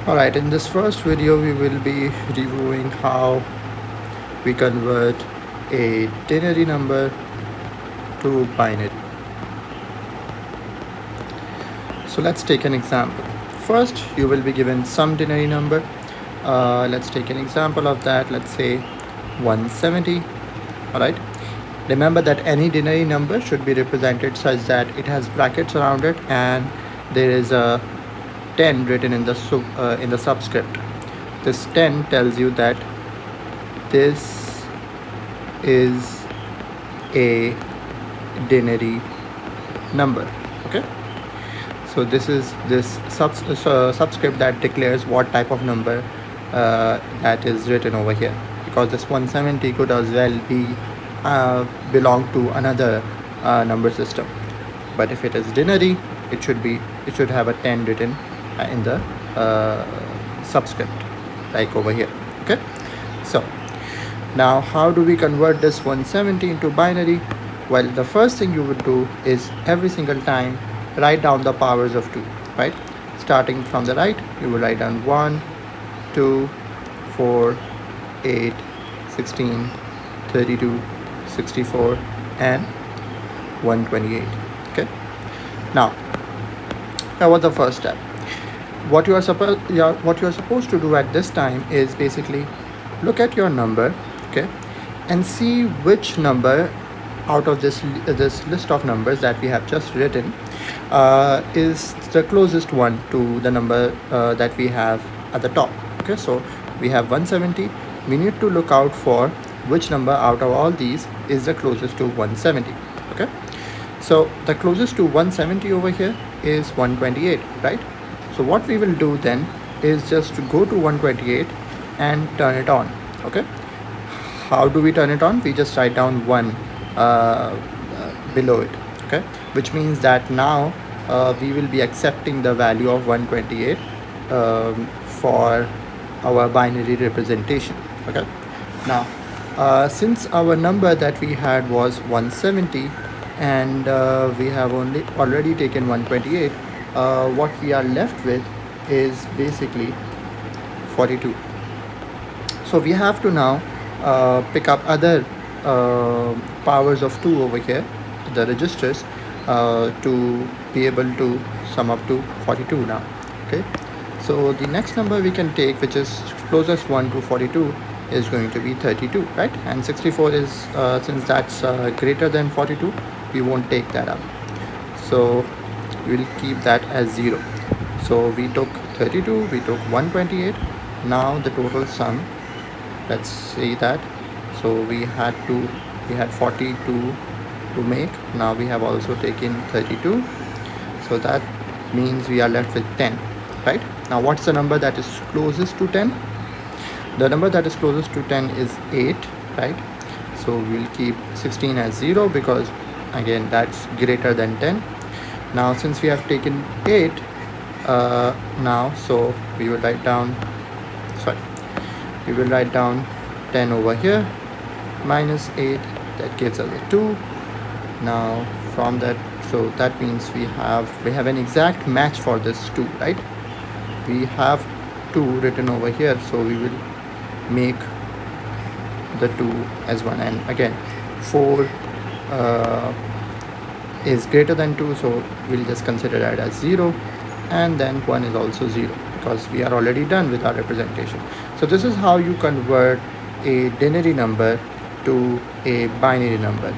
Alright, in this first video we will be reviewing how we convert a denary number to binary. So let's take an example. First you will be given some denary number. Let's take an example of that. Let's say 170. Alright, remember that any denary number should be represented such that it has brackets around it and there is a 10 written in the subscript. This 10 tells you that this is a denary number. Okay, so this is this subscript that declares what type of number that is written over here, because this 170 could as well be belong to another number system, but if it is denary, it should have a 10 written in the subscript, like over here. Okay, so now how do we convert this 170 into binary? Well, the first thing you would do is every single time write down the powers of 2, right? Starting from the right, you will write down 1, 2, 4, 8, 16, 32, 64 and 128. Okay, now that was the first step. What you are supposed to do at this time is basically look at your number, okay, and see which number out of this list of numbers that we have just written is the closest one to the number that we have at the top. Okay, so we have 170. We need to look out for which number out of all these is the closest to 170. Okay, so the closest to 170 over here is 128, right? So what we will do then is just to go to 128 and turn it on. Okay, how do we turn it on? We just write down 1 below it. Okay, which means that now we will be accepting the value of 128 for our binary representation. Okay, now since our number that we had was 170 and we have already taken 128, what we are left with is basically 42. So we have to now pick up other powers of 2 over here, the registers, to be able to sum up to 42 now. Okay, so the next number we can take, which is closest one to 42, is going to be 32, right? And 64 is since that's greater than 42, we won't take that up, so we'll keep that as 0. So we took 32, we took 128. Now the total sum, let's say that, so we had 42 to make. Now we have also taken 32, so that means we are left with 10, right? Now what's the number that is closest to 10? The number that is closest to 10 is 8, right? So we'll keep 16 as 0 because again that's greater than 10. Now since we have taken 8 now, so we will write down 10 over here minus 8, that gives us a 2. Now from that, so that means we have an exact match for this 2, right? We have 2 written over here, so we will make the 2 as 1, and again 4 is greater than 2, so we'll just consider that as 0, and then 1 is also 0 because we are already done with our representation. So this is how you convert a denary number to a binary number.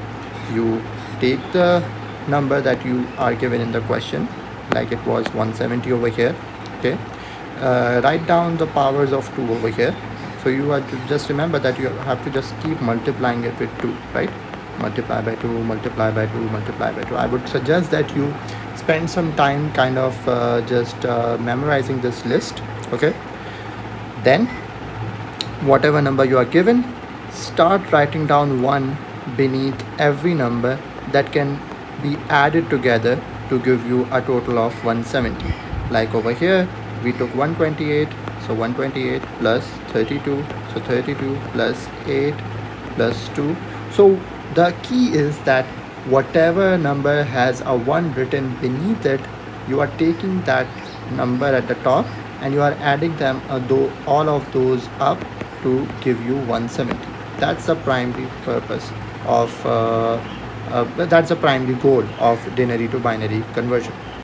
You take the number that you are given in the question, like it was 170 over here. Okay, write down the powers of 2 over here. So you have to just remember that you have to just keep multiplying it with 2, right? Multiply by 2, multiply by 2, multiply by 2. I would suggest that you spend some time kind of just memorizing this list. Okay, then whatever number you are given, start writing down 1 beneath every number that can be added together to give you a total of 170. Like over here we took 128, so 128 plus 32, so 32 plus 8 plus 2. So the key is that whatever number has a 1 written beneath it, you are taking that number at the top and you are adding them, though all of those up to give you 170. That's the primary purpose of that's the primary goal of denary to binary conversion.